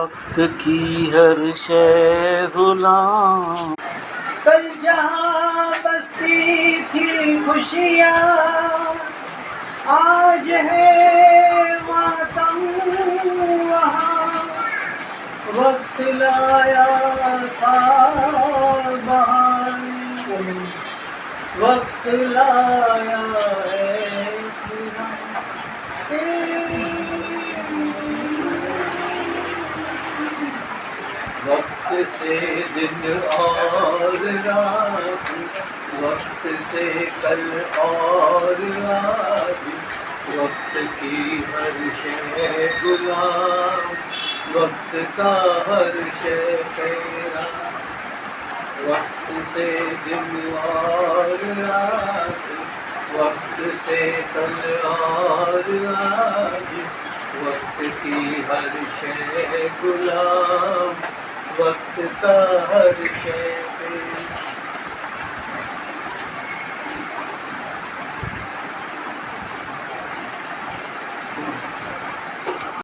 वक्त की हर शय गुलाम। कल जहाँ बसती थी खुशियाँ, आज है मातम वहाँ। वक्त लाया था बहार, वक्त लाया है खुदा। वक्त से दिन और रात, वक्त से कल और आज। वक्त की हर शय गुलाम, वक्त का हर शय तेरा। वक्त से दिन और रात, वक्त से कल और आज। वक्त की हर शय गुलाम, वक्त का हर शय तेरा।